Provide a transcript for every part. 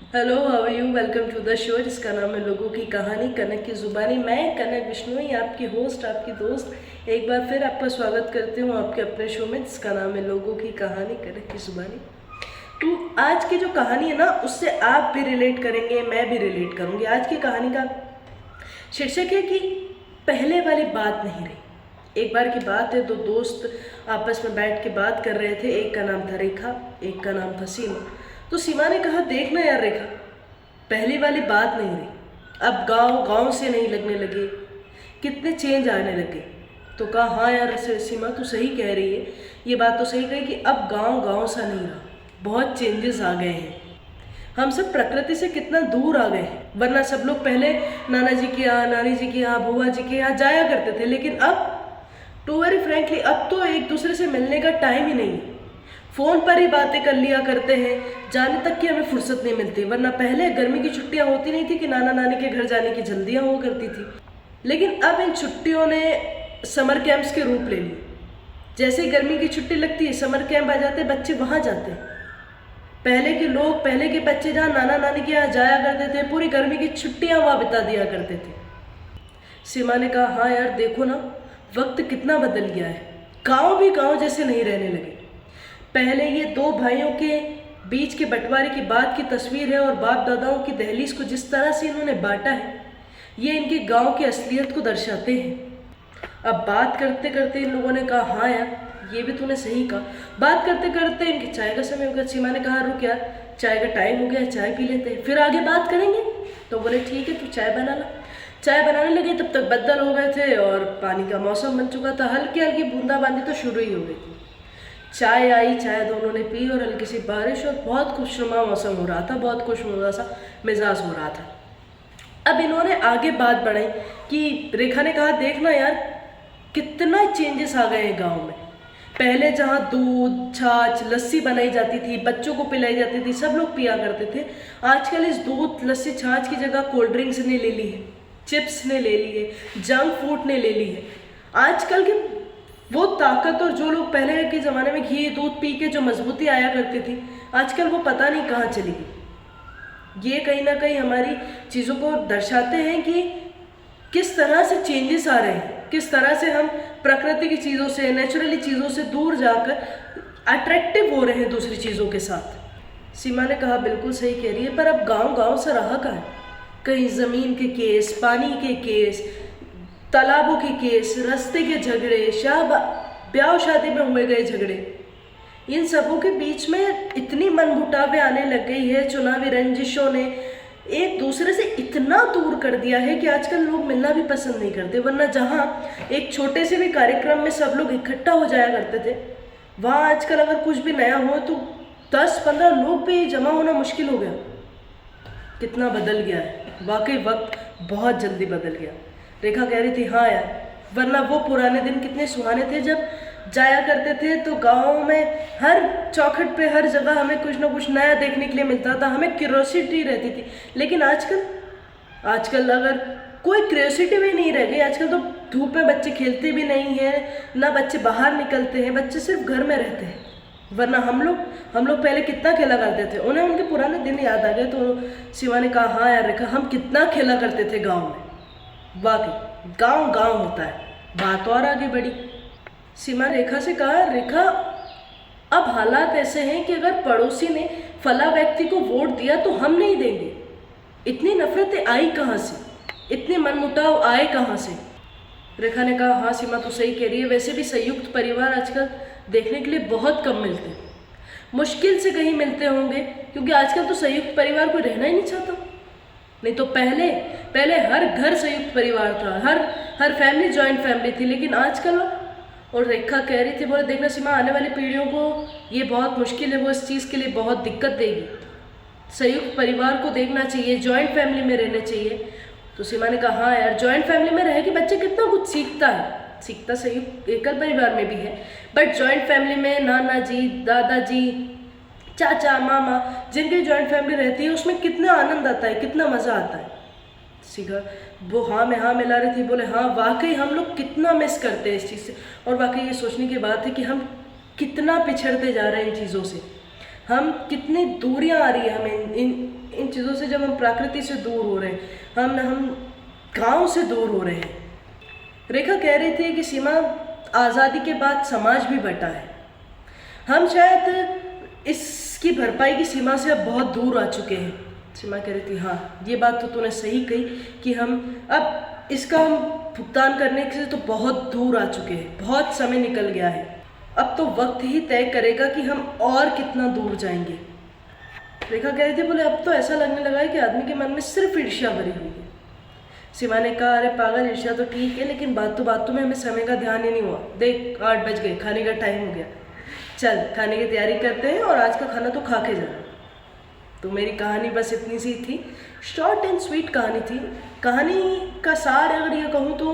Hello, how are you? Welcome to the show जिसका नाम है लोगों की कहानी कनक की जुबानी। मैं कनक बिश्नोई, आपकी होस्ट, आपकी दोस्त, एक बार फिर आपका स्वागत करती हूँ आपके अपने शो में जिसका नाम है लोगों की कहानी कनक की जुबानी। तो आज की जो कहानी है ना, उससे आप भी रिलेट करेंगे, मैं भी रिलेट करूँगी। आज की कहानी का शीर्षक है कि पहले वाली बात नहीं रही। एक बार की बात है, दो दोस्त आपस में बैठ के बात कर रहे थे। एक का नाम था रेखा, एक का नाम था सीमा। तो सीमा ने कहा, देखना यार रेखा, पहली वाली बात नहीं रही। अब गांव गांव से नहीं लगने लगे, कितने चेंज आने लगे। तो कहा, हाँ यार सीमा तू सही कह रही है, ये बात तो सही कही कि अब गांव गांव सा नहीं रहा, बहुत चेंजेस आ गए हैं। हम सब प्रकृति से कितना दूर आ गए हैं। वरना सब लोग पहले नाना जी के यहाँ, नानी जी के यहाँ, बुआ जी के यहाँ जाया करते थे, लेकिन अब टू वेरी फ्रेंकली अब तो एक दूसरे से मिलने का टाइम ही नहीं है। फ़ोन पर ही बातें कर लिया करते हैं, जाने तक की हमें फुर्सत नहीं मिलती। वरना पहले गर्मी की छुट्टियां होती नहीं थी कि नाना नानी के घर जाने की जल्दियां हुआ करती थी, लेकिन अब इन छुट्टियों ने समर कैंप्स के रूप ले लिए। जैसे ही गर्मी की छुट्टी लगती है, समर कैंप आ जाते, बच्चे वहाँ जाते हैं। पहले के लोग, पहले के बच्चे जहाँ नाना नानी के यहाँ जाया करते थे, पूरी गर्मी की छुट्टियाँ वहाँ बिता दिया करते थे। सीमा ने कहा, हाँ यार देखो ना, वक्त कितना बदल गया है। गाँव भी गाँव जैसे नहीं रहने लगे। पहले ये दो भाइयों के बीच के बंटवारे की बात की तस्वीर है, और बाप दादाओं की दहलीज को जिस तरह से इन्होंने बांटा है, ये इनके गांव की असलियत को दर्शाते हैं। अब बात करते करते इन लोगों ने कहा, हाँ यार ये भी तूने सही कहा। बात करते करते इनके चाय का समय हो गया। सीमा ने कहा, रुक यार, चाय का टाइम हो गया, चाय पी लेते हैं, फिर आगे बात करेंगे। तो बोले, ठीक है तू चाय बना ला। चाय बनाने लगे, तब तक बदल हो गए थे और पानी का मौसम बन चुका था। हल्की हल्की बूंदाबांदी तो शुरू ही हो गई थी। चाय आई, चाय दोनों ने पी, और हल्की सी बारिश, और बहुत खुशनुमा मौसम हो रहा था, बहुत खुशनुमा सा मिजाज हो रहा था। अब इन्होंने आगे बात बढ़ाई कि रेखा ने कहा, देखना यार कितना चेंजेस आ गए हैं गांव में। पहले जहाँ दूध, छाछ, लस्सी बनाई जाती थी, बच्चों को पिलाई जाती थी, सब लोग पिया करते थे, आजकल इस दूध, लस्सी, छाछ की जगह कोल्ड ड्रिंक्स ने ले ली है, चिप्स ने ले ली है, जंक फूड ने ले ली है। आजकल के वो ताकत, और जो लोग पहले के ज़माने में घी दूध पी के जो मजबूती आया करती थी, आजकल वो पता नहीं कहाँ चली गई। ये कहीं ना कहीं हमारी चीज़ों को दर्शाते हैं कि किस तरह से चेंजेस आ रहे हैं, किस तरह से हम प्रकृति की चीज़ों से, नेचुरली चीज़ों से दूर जाकर अट्रैक्टिव हो रहे हैं दूसरी चीज़ों के साथ। सीमा ने कहा, बिल्कुल सही कह रही है, पर अब गांव गांव से रहा कहाँ है। कहीं ज़मीन के केस, पानी के केस, तालाबों के केस, रास्ते के झगड़े, ब्याह शादी में हुए गए झगड़े, इन सबों के बीच में इतनी मनमुटावे आने लग गई है। चुनावी रंजिशों ने एक दूसरे से इतना दूर कर दिया है कि आजकल लोग मिलना भी पसंद नहीं करते। वरना जहाँ एक छोटे से भी कार्यक्रम में सब लोग इकट्ठा हो जाया करते थे, वहाँ आजकल अगर कुछ भी नया हो तो 10-15 लोग भी जमा होना मुश्किल हो गया। कितना बदल गया है, वाकई वक्त बहुत जल्दी बदल गया। रेखा कह रही थी, हाँ यार, वरना वो पुराने दिन कितने सुहाने थे जब जाया करते थे तो गाँव में हर चौखट पे, हर जगह हमें कुछ ना कुछ नया देखने के लिए मिलता था, हमें क्यूरोसिटी रहती थी। लेकिन आजकल अगर कोई क्यूरोसिटी भी नहीं रह गई। आजकल तो धूप में बच्चे खेलते भी नहीं हैं, ना बच्चे बाहर निकलते हैं, बच्चे सिर्फ घर में रहते हैं। वरना हम लोग पहले कितना खेला करते थे। उन्हें उनके पुराने दिन याद आ गए। तो शिवा ने कहा, हाँ यार रेखा, हम कितना खेला करते थे गाँव में। वाकई गांव गांव होता है। बात और आगे बढ़ी। सीमा रेखा से कहा, रेखा अब हालात ऐसे हैं कि अगर पड़ोसी ने फला व्यक्ति को वोट दिया तो हम नहीं देंगे। इतनी नफरतें आई कहाँ से, इतने मनमुटाव आए कहाँ से। रेखा ने कहा, हाँ सीमा तो सही कह रही है। वैसे भी संयुक्त परिवार आजकल देखने के लिए बहुत कम मिलते हैं, मुश्किल से कहीं मिलते होंगे, क्योंकि आजकल तो संयुक्त परिवार कोई रहना ही नहीं चाहता। नहीं तो पहले हर घर संयुक्त परिवार था, हर फैमिली जॉइंट फैमिली थी। लेकिन आजकल, और रेखा कह रही थी, बोले देखना सीमा, आने वाली पीढ़ियों को ये बहुत मुश्किल है, वो इस चीज़ के लिए बहुत दिक्कत देगी। संयुक्त परिवार को देखना चाहिए, जॉइंट फैमिली में रहना चाहिए। तो सीमा ने कहा, हाँ यार, जॉइंट फैमिली में रह के बच्चे कितना कुछ सीखता संयुक्त एकल परिवार में भी है, बट जॉइंट फैमिली में नाना जी, दादाजी, चाचा, मामा, जिनकी जॉइंट फैमिली रहती है, उसमें कितना आनंद आता है, कितना मज़ा आता है। सीखा वो हाँ में हाँ मिला रही थी। बोले, हाँ वाकई हम लोग कितना मिस करते हैं इस चीज़ से। और वाकई ये सोचने की बात है कि हम कितना पिछड़ते जा रहे हैं इन चीज़ों से, हम कितनी दूरियां आ रही है हमें इन इन चीज़ों से जब हम प्रकृति से दूर हो रहे हैं, हम गांव से दूर हो रहे हैं। रेखा कह रही थी कि सीमा, आज़ादी के बाद समाज भी बटा है। हम शायद इसकी भरपाई की सीमा से अब बहुत दूर आ चुके हैं। सीमा कह रही थी हाँ, ये बात तो तूने सही कही कि हम अब इसका हम भुगतान करने से तो बहुत दूर आ चुके हैं, बहुत समय निकल गया है। अब तो वक्त ही तय करेगा कि हम और कितना दूर जाएंगे। रेखा कह रही थी, बोले अब तो ऐसा लगने लगा है कि आदमी के मन में सिर्फ ईर्ष्या भरी हुई है। सीमा ने कहा, अरे पागल, ईर्ष्या तो ठीक है, लेकिन बातों में हमें समय का ध्यान ही नहीं हुआ। देख 8 बज गए, खाने का टाइम हो गया, चल खाने की तैयारी करते हैं और आज का खाना तो खा के जाना। तो मेरी कहानी बस इतनी सी थी, शॉर्ट एंड स्वीट कहानी थी। कहानी का सार अगर ये कहूँ तो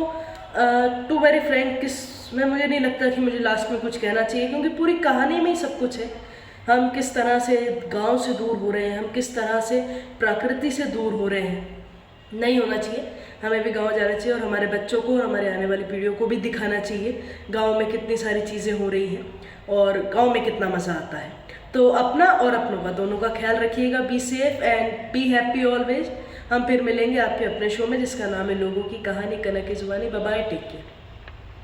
टू वेरी फ्रैंक, किसमें मुझे नहीं लगता कि मुझे लास्ट में कुछ कहना चाहिए, क्योंकि पूरी कहानी में ही सब कुछ है। हम किस तरह से गांव से दूर हो रहे हैं, हम किस तरह से प्रकृति से दूर हो रहे हैं। नहीं होना चाहिए, हमें भी गांव जाना चाहिए और हमारे बच्चों को और हमारे आने वाली पीढ़ियों को भी दिखाना चाहिए गांव में कितनी सारी चीज़ें हो रही हैं और गांव में कितना मज़ा आता है। तो अपना और अपनों का, दोनों का ख्याल रखिएगा। Be safe and be happy always. हम फिर मिलेंगे आपके अपने शो में जिसका नाम है लोगों की कहानी, कनक की जुबानी। Bye bye, take care.